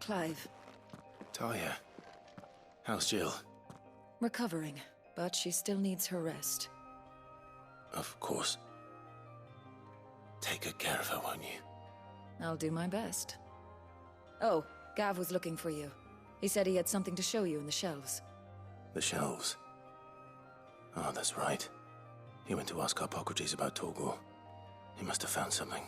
Clive. Talia. How's Jill? Recovering, but she still needs her rest. Of course. Take good care of her, won't you? I'll do my best. Oh, Gav was looking for you. He said he had something to show you in the shelves. The shelves? Oh, that's right. He went to ask Harpocrates about Torgal. He must have found something.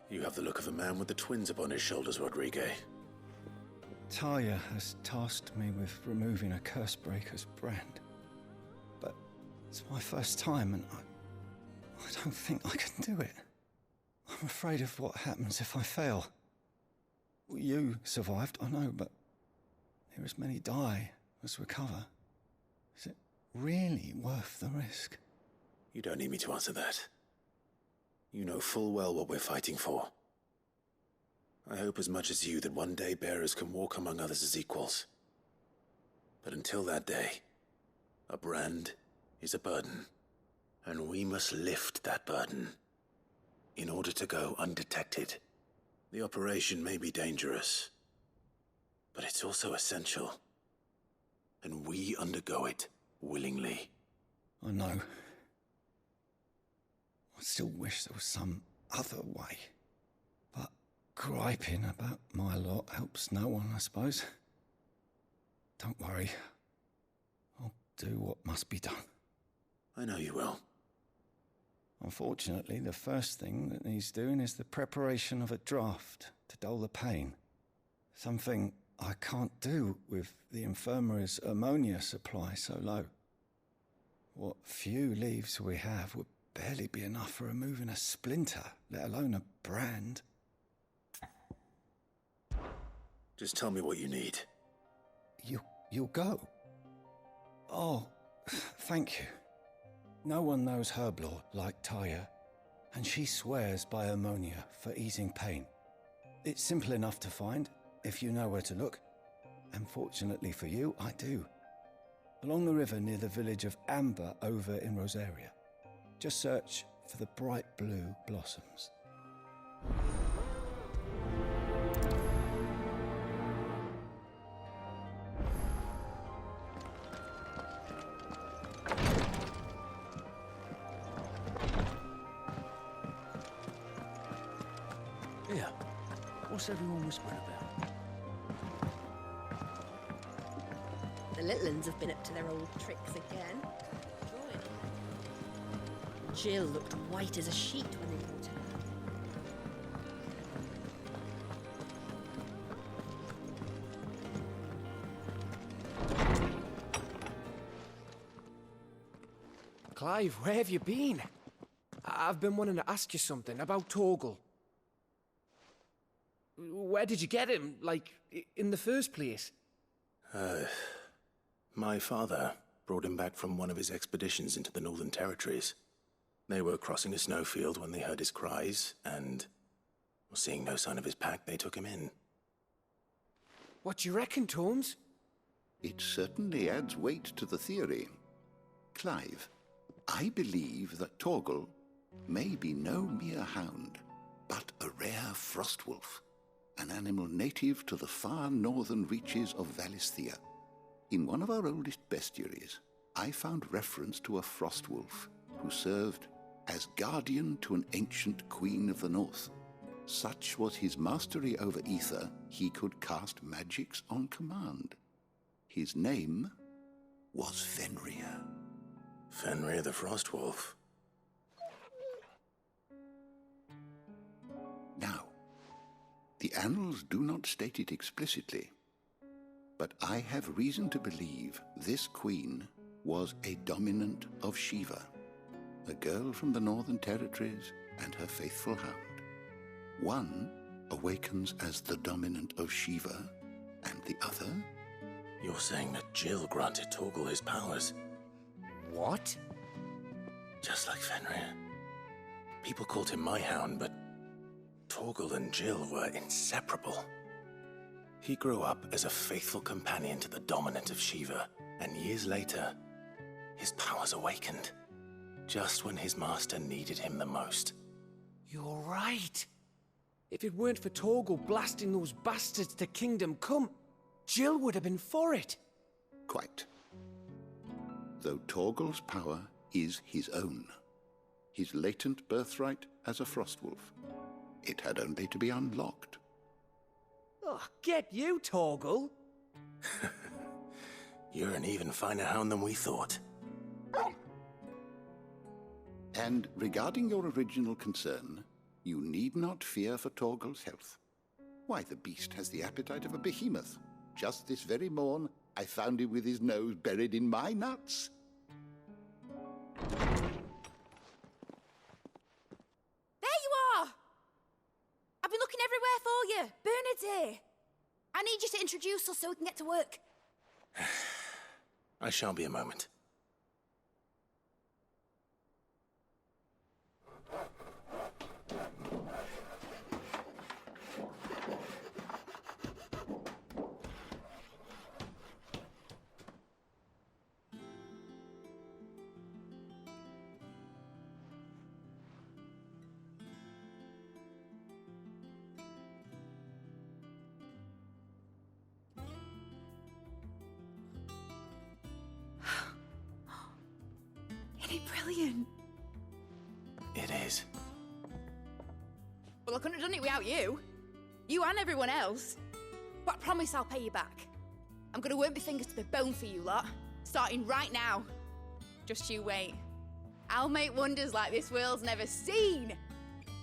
You have the look of a man with the twins upon his shoulders, Rodrigue. Talia has tasked me with removing a Cursebreaker's brand. But it's my first time and I don't think I can do it. I'm afraid of what happens if I fail. You survived, I know, but there as many die as recover. Is it really worth the risk? You don't need me to answer that. You know full well what we're fighting for. I hope as much as you that one day bearers can walk among others as equals. But until that day, a brand is a burden, and we must lift that burden in order to go undetected. The operation may be dangerous, but it's also essential, and we undergo it willingly. I know. I still wish there was some other way. But griping about my lot helps no one, I suppose. Don't worry. I'll do what must be done. I know you will. Unfortunately, the first thing that needs doing is the preparation of a draft to dull the pain. Something I can't do with the infirmary's ammonia supply so low. What few leaves we have would barely be enough for removing a splinter, let alone a brand. Just tell me what you need. You'll go? Oh, thank you. No one knows Herblore like Talia, and she swears by ammonia for easing pain. It's simple enough to find, if you know where to look. And fortunately for you, I do. Along the river near the village of Amber over in Rosaria. Just search for the bright blue blossoms. Yeah. What's everyone whispering about? The little uns have been up to their old tricks again. Jill looked white as a sheet when they brought her. Clive, where have you been? I've been wanting to ask you something about Torgal. Where did you get him, like, in the first place? My father brought him back from one of his expeditions into the Northern Territories. They were crossing a snowfield when they heard his cries, and, seeing no sign of his pack, they took him in. What do you reckon, Tomes? It certainly adds weight to the theory. Clive, I believe that Torgal may be no mere hound, but a rare frostwolf, an animal native to the far northern reaches of Valisthea. In one of our oldest bestiaries, I found reference to a frostwolf who served as guardian to an ancient queen of the north. Such was his mastery over ether, he could cast magics on command. His name was Fenrir. Fenrir the Frostwolf. Now, the annals do not state it explicitly, but I have reason to believe this queen was a dominant of Shiva, a girl from the Northern Territories and her faithful hound. One awakens as the dominant of Shiva, and the other... You're saying that Jill granted Torgal his powers? What? Just like Fenrir. People called him my hound, but Torgal and Jill were inseparable. He grew up as a faithful companion to the dominant of Shiva, and years later, his powers awakened, just when his master needed him the most. You're right. If it weren't for Torgal blasting those bastards to Kingdom Come, Jill would have been for it. Quite. Though Torgal's power is his own, his latent birthright as a Frostwolf. It had only to be unlocked. Oh, get you, Torgal. You're an even finer hound than we thought. And regarding your original concern, you need not fear for Torgal's health. Why, the beast has the appetite of a behemoth. Just this very morn, I found him with his nose buried in my nuts. There you are! I've been looking everywhere for you. Bernard's here. I need you to introduce us so we can get to work. I shan't be a moment. Isn't it brilliant? It is. Well, I couldn't have done it without you. You and everyone else. But I promise I'll pay you back. I'm gonna work my fingers to the bone for you lot, starting right now. Just you wait. I'll make wonders like this world's never seen.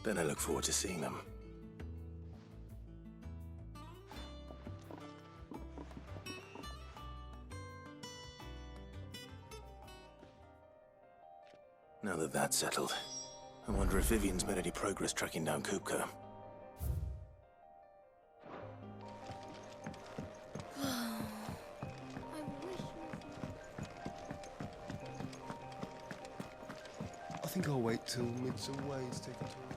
Then I look forward to seeing them. Now that that's settled, I wonder if Vivian's made any progress tracking down Kupka. I think I'll wait till Midsummer Way's taken to